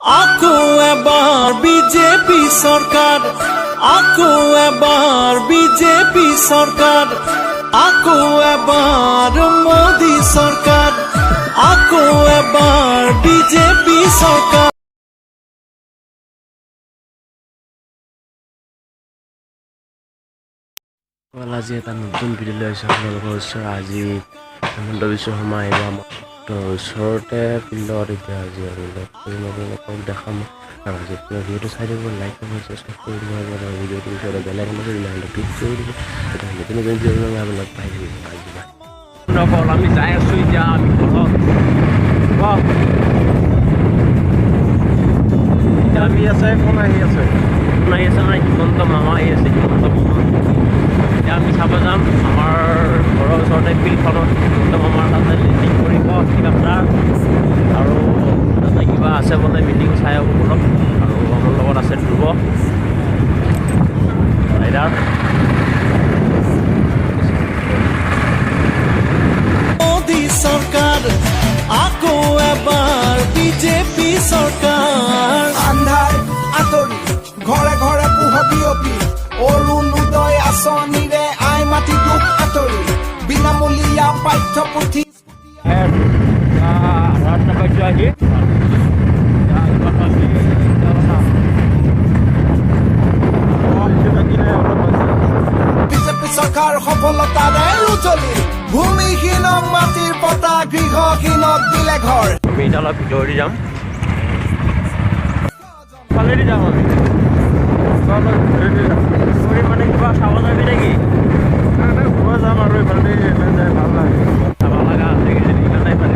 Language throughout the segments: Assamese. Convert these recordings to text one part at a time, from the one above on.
আকৌ এবাৰ বিজেপি চৰকাৰ, আকৌ এবাৰ বিজেপি চৰকাৰ, আকৌ এবাৰ মোদী চৰকাৰ, আকৌ এবাৰ বিজেপি চৰকাৰ। আজি এটা নতুন ভিডিঅ' লৈ আহিছোঁ আপোনালোকৰ ওচৰত। আজি হিমন্ত বিশ্ব শৰ্মা আহিব আমাৰ ওচৰতে ফিল্ডত। এতিয়া আজি আপোনালোকক দেখাম আৰু আজি ভিডিঅ'টো চাই দিব, লাইক কৰিব, ছাবস্ক্ৰাইব কৰি দিব আৰু ভিডিঅ'টোৰ ওচৰতে বেল আইকনটো ক্লিক কৰি দিব। এতিয়া নতুন ভিডিঅ' আপোনালোক পাই দিব। আমি যাই আছোঁ এতিয়া আমি ঘৰত। এতিয়া আমি আছে কোন আহি আছে মানে হিমন্ত মামা আহি আছে। হিমন্ত মামা এতিয়া আমি চাব যাম আমাৰ ঘৰৰ ওচৰতে ফিল্ডখনত। হিমন্ত মামাৰ তাতে মিটিং কৰিব ঠিকাদাৰ আৰু তাতে কিবা আছে বোলে, মিটিং চাই হ'ব বলক। আৰু আমাৰ লগত আছে ধ্ৰুৱ ৰাইডাৰ। মোদী চৰকাৰ, আকৌ এবাৰ বিজেপি চৰকাৰ। আন্ধাৰ আঁতৰি ঘৰে ঘৰে পোহ বিয়পি, অৰুণোদয় আঁচনিৰে আই মাটি দুখ আঁতৰি, বিনামূলীয়া পাঠ্যপুথি বিজেপি চৰকাৰ সফলতাৰে উজলি, ভূমিহীনক মাটিৰ পতা, গৃহহীনক দিলে ঘৰ। আমি এতিয়া অলপ ভিতৰেদি যাম, ফালেদি যাম আমি মানে কিবা চাব যাবি নেকি? ঘূৰা যাম আৰু এইফালে যাই ভাল লাগে, চাব লগা আছে কিজানি ইমানে পানী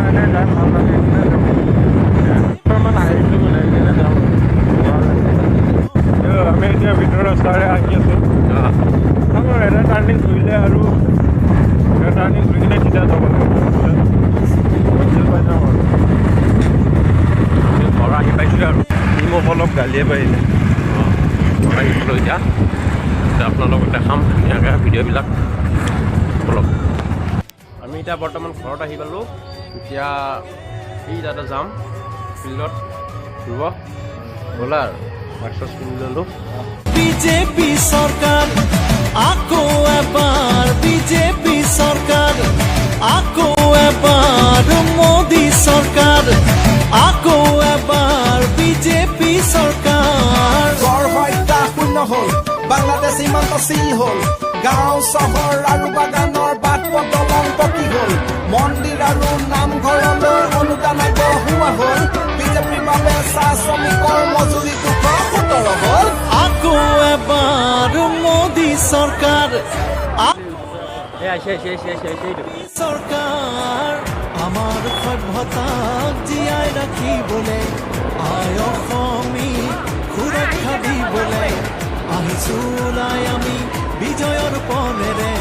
এনে যাই ভাল লাগে। আহিছোঁ মানে যাম। আমি এতিয়া ভিতৰৰ ৰাস্তাৰে আহি আছোঁ। আমাৰ এটা টাৰ্ণিং ঘূৰিলে আৰু এটা টাৰ্ণিং ঘূৰি কিনে চিধা যাব লাগে, পাই যাম আৰু ঘৰ আহি পাইছোঁ। আৰু মোক অলপ গালিয়ে পাৰিলে আহিছিলোঁ। এতিয়া আপোনালোকক দেখাম ধুনীয়াকৈ ভিডিঅ'বিলাক অলপ। আমি এতিয়া বৰ্তমান ঘৰত আহি পালোঁ। এতিয়া এই তাতে যাম ফিল্ডত ঘূৰিব ব'লা আৰু মাক্স কিনি ল'লোঁ। বিজেপি চৰকাৰ, আকৌ এবাৰ বিজেপি চৰকাৰ, আকৌ এবাৰ মোদী চৰকাৰ, আকৌ এবাৰ বিজেপি চৰকাৰ। গড় হত্যা শূন্য হ'ল, বাংলাদেশ সীমান্ত চিল হ'ল, গাঁও চহৰ আৰু বাগানৰ বাট পদলং পকী হ'ল, মন্দিৰ আৰু নামঘৰলৈ অনুদান আগবঢ়োৱা হ'ল, বিজেপিৰ বাবে চাহ শ্ৰমিকৰ মজুৰি 217 হ'ল। আকৌ এবাৰ মোদী চৰকাৰ, চৰকাৰ আমাৰ সভ্যতাক জীয়াই ৰাখিবলৈ, আই অসমী সুৰক্ষা দিবলৈ, আহিছোঁ ওলাই আমি বিজয়ৰ পথেৰে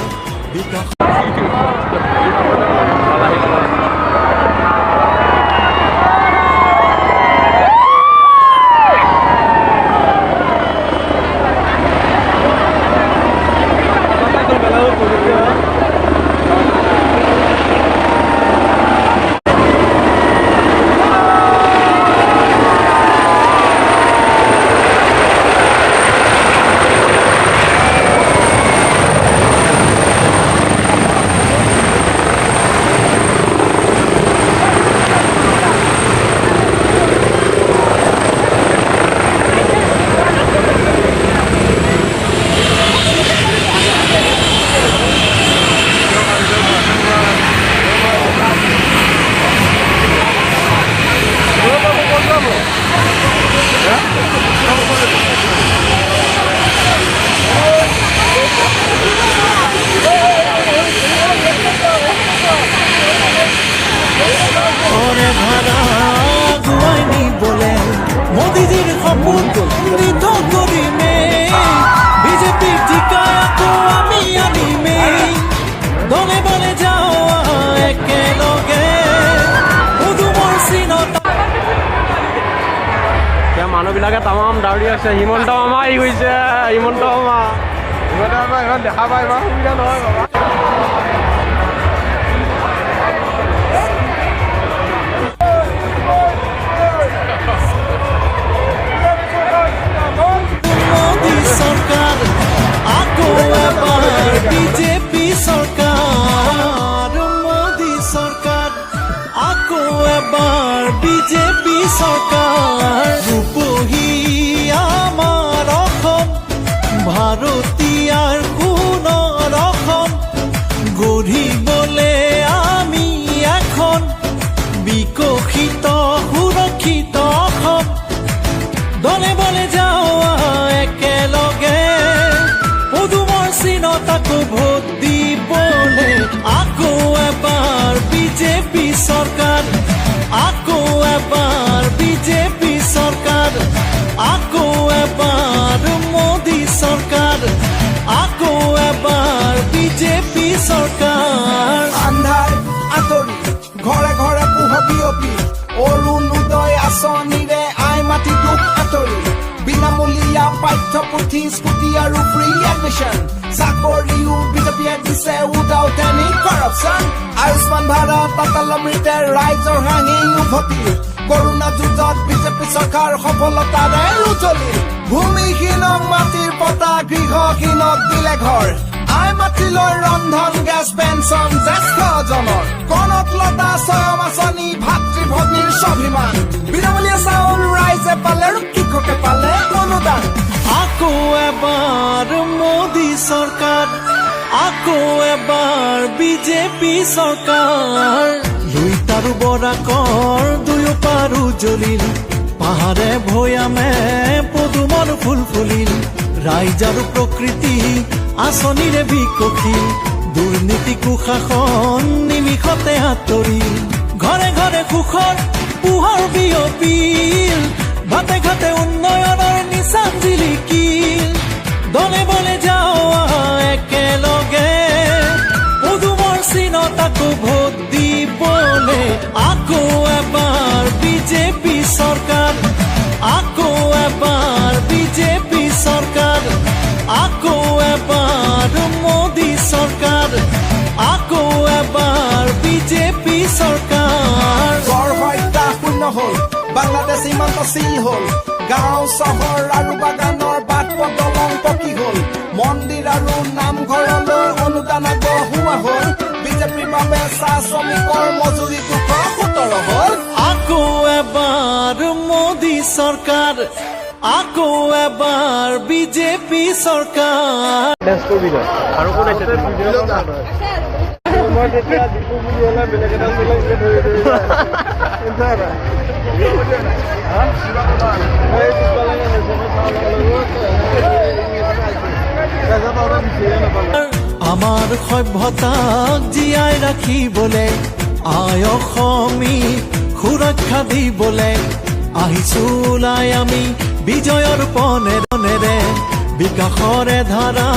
বিকাশ। মোদীজিৰ শপথ মৃত কৰিমে, বিজেপিৰ ঠিকায় আকৌ আমি আনিমে, দলে বলে যাও একেলগে উদুমৰ চিনত। এতিয়া মানুহবিলাকে তামাম দাউৰি আছে। হিমন্ত মামা আহি গৈছে। হিমন্ত মামা ইমান দেখা পাই ইমান সুবিধা নহয় বাবা। চৰকাৰ ৰূপহী আমাৰ অসম ভাৰতীয়াৰ সোণৰ অসম গঢ়িবলে আমি এখন বিকশিত সুৰক্ষিত অসম দলে বলে যাওঁ একেলগে পদুমৰ চিনত আকৌ ভোট দিবলে আকৌ এবাৰ বিজেপি চৰকাৰ আকৌ এবাৰ বিজেপি চৰকাৰ আকৌ এবাৰ মোদী চৰকাৰ আকৌ এবাৰ বিজেপি চৰকাৰ আন্ধাৰ আঁতৰি ঘৰে ঘৰে পোহ বিয়পি অৰুণোদয় আঁচনিৰে আই মাটি দুখ আঁতৰি বিনামূলীয়া পাঠ্যপুথি স্কুটি আৰু ফ্ৰী এডমিশ্যন চাকৰিও বিজেপিয়ে দিছে without any corruption Ayushman Bharat Atal অমৃতে ৰাইজৰ হাঁহি উভতি কৰোণা যুঁজত বিজেপি চৰকাৰ সফলতাৰে উজলি ভূমিহীনক মাটিৰ পতা গৃহহীনক দিলে ঘৰ আই মাটিলৈ ৰন্ধন গেছ পেঞ্চন জ্যেষ্ঠজনৰ কনকলতা স্বয়ং আঁচনি ভাতৃ ভগ্নীৰ স্বাভিমান বিনামূলীয়া চাউল ৰাইজে পালে আৰু কৃষকে পালে অনুদান আকৌ এবাৰ মোদী চৰকাৰ আকৌ এবাৰ বিজেপি চৰকাৰ লুইতাৰু বৰাকৰ দুয়ো পাৰো জ্বলিল পাহাৰে ভৈয়ামে পদুমৰ ফুল ফুলিল ৰাইজ আৰু প্ৰকৃতি আঁচনিৰে বিকশিল দুৰ্নীতি কুশাসন নিমিষতে আঁতৰিল ঘৰে ঘৰে সুখৰ পোহৰ বিয়পিল ঘাটে ঘাটে উন্নয়নৰ নিচান জিলিকিল দলে বলে যাওঁ একেলগে পদুমৰ চিনত আকৌ ভোট দিবলে আকৌ এবাৰ বিজেপি চৰকাৰ আকৌ এবাৰ বিজেপি চৰকাৰ আকৌ এবাৰ মোদী চৰকাৰ আকৌ এবাৰ বিজেপি চৰকাৰ গড় হত্যা শূন্য হ'ল বাংলাদেশ সীমান্ত চিল হ'ল গাঁও চহৰ আৰু বাগানৰ বাট পদলং পকী হ'ল মন্দিৰ আৰু নামঘৰলৈ অনুদান আগবঢ়োৱা হ'ল বিজেপিৰ বাবে চাহ শ্ৰমিকৰ মজুৰি 217 হ'ল আকৌ এবাৰ মোদী চৰকাৰ আকৌ এবাৰ বিজেপি চৰকাৰ আৰু কোন আছে মই তেতিয়া দীপু বুলি হ'লে বেলেগ এটা চলাইছে আমাৰ সভ্যতাক জীয়াই ৰাখিবলে আই অসমী সুৰক্ষা দিবলে আহিছো ওলাই আমি বিজয়ৰ পনেৰে বিকাশৰে ধাৰা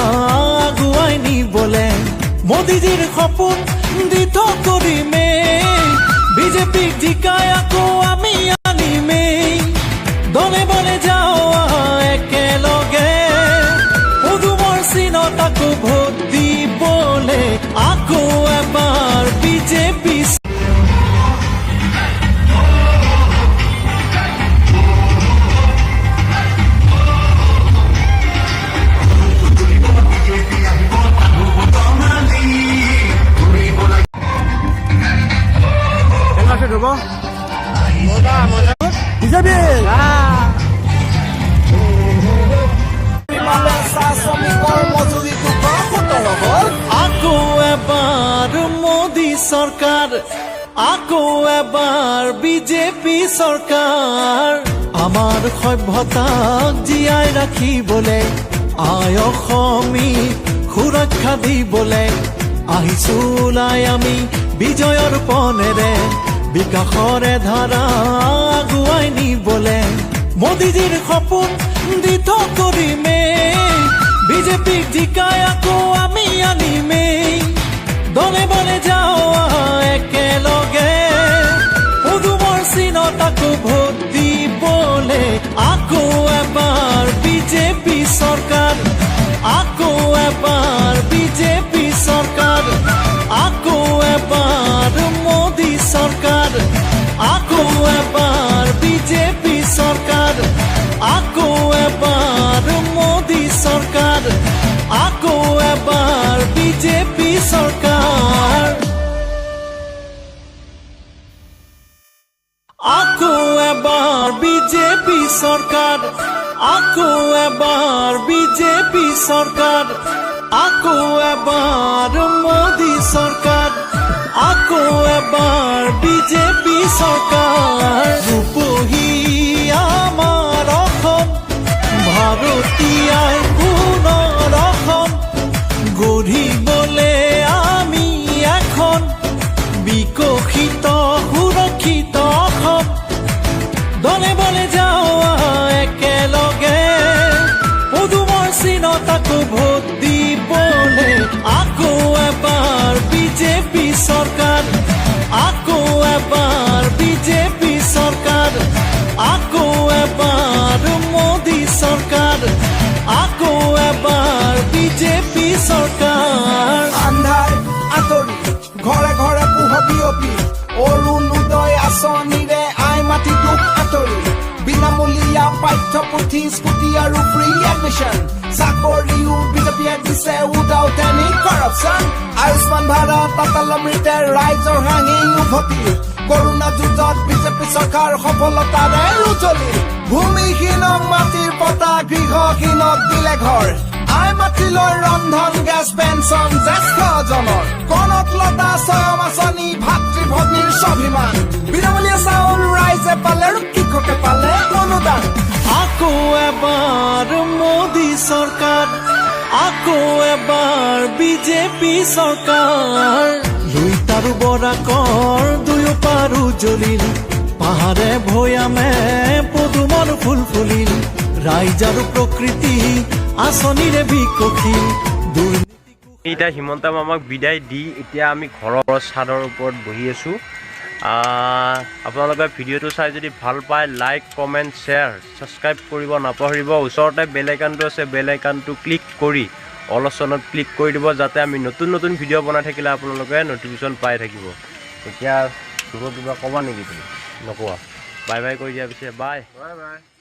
আগুৱাই নিবলে মোদীজীৰ সপোন দিঠ কৰিমে বিজেপিক জিকাই আকৌ আমি আনিমে দলে বলে যাওঁ একেলগে পদুমৰ চিনত আকৌ ভোট দিবলে আকৌ এবাৰ বিজেপি বাবে চাহ শ্ৰমিকৰ মজুৰি 217 হ'ল আকৌ এবাৰ মোদী চৰকাৰ আকৌ এবাৰ বিজেপি চৰকাৰ আমাৰ সভ্যতাক জীয়াই ৰাখিবলে আই অসমী সুৰক্ষা দিবলে আহিছো ওলাই আমি বিজয়ৰ পনেৰে বিকাশৰে ধাৰা আগুৱাই নিবলে মোদীজীৰ সপোন দিঠ কৰিমে বিজেপিক জিকাই আকৌ আমি আনিমে দলে বলে যাওঁ একেলগে পদুমৰ চিনত আকৌ ভোট দিবলে আকৌ এবাৰ বিজেপি চৰকাৰ আকৌ এবাৰ বিজেপি চৰকাৰ আকৌ এবাৰ মোদী চৰকাৰ আকৌ এবাৰ বিজেপি চৰকাৰ আকৌ এবাৰ মোদী চৰকাৰ আকৌ এবাৰ বিজেপি চৰকাৰ আকৌ এবাৰ চৰকাৰ আকৌ এবাৰ বিজেপি চৰকাৰ আকৌ এবাৰ মোদী চৰকাৰ আকৌ এবাৰ বিজেপি চৰকাৰ ৰূপহী আমাৰ অসম ভাৰতীয়াই পুনৰ অসম গঢ়িবলে আমি এখন বিকশিত সুৰক্ষিত অসম দলে বলে যাওঁ একেলগে পদুমৰ চিনত আকৌ ভোট দিবলে আকৌ এবাৰ বিজেপি চৰকাৰ আকৌ এবাৰ বিজেপি চৰকাৰ আকৌ এবাৰ মোদী চৰকাৰ আকৌ এবাৰ বিজেপি চৰকাৰ আন্ধাৰ আঁতৰি ঘৰে ঘৰে পোহ বিয়পি অৰুণোদয় আঁচনিৰে আই মাটি দুখ আঁতৰি বিনামূলীয়া পাঠ্যপুথি স্কুটি আৰু ফ্ৰী এডমিশ্যন চাকৰিও বিজেপিয়ে দিছে without any corruption Ayushman Bharat Atal অমৃতে ৰাইজৰ হাঁহি উভতি কৰোণা যুঁজত বিজেপি চৰকাৰ সফলতাৰে উজলি ভূমিহীনক মাটিৰ পতা গৃহহীনক দিলে ঘৰ আই মাতিলৈ ৰন্ধন গেছ পেঞ্চন জ্যেষ্ঠজনৰ কনক লতা স্বয়ং আঁচনি ভাতৃ ভগ্নীৰ স্বাভিমান বিনামূলীয়া চাউল ৰাইজে পালে আৰু কৃষকে পালে অনুদান আকৌ এবাৰ মোদী চৰকাৰ আকৌ এবাৰ বিজেপি চৰকাৰ লুইতাৰু বৰাকৰ দুয়ো পাৰো জ্বলিল পাহাৰে ভৈয়ামে পদুমৰ ফুল ফুলিল ৰাইজ আৰু প্ৰকৃতি আঁচনিৰে বিকশিল এতিয়া হিমন্ত মামাক বিদায় দি এতিয়া আমি ঘৰৰ ছাদৰ ওপৰত বহি আছোঁ আপোনালোকে ভিডিঅ'টো চাই যদি ভাল পায় লাইক কমেণ্ট শ্বেয়াৰ ছাবস্ক্ৰাইব কৰিব নাপাহৰিব ওচৰতে বেল আইকনটো আছে বেল আইকনটো ক্লিক কৰি অল অপশ্যনত ক্লিক কৰি দিব যাতে আমি নতুন নতুন ভিডিঅ' বনাই থাকিলে আপোনালোকে নটিফিকেশ্যন পাই থাকিব এতিয়া কিবা ক'বা নেকি তুমি নকোৱা বাই বাই কৰি দিয়া পিছে বাই বাই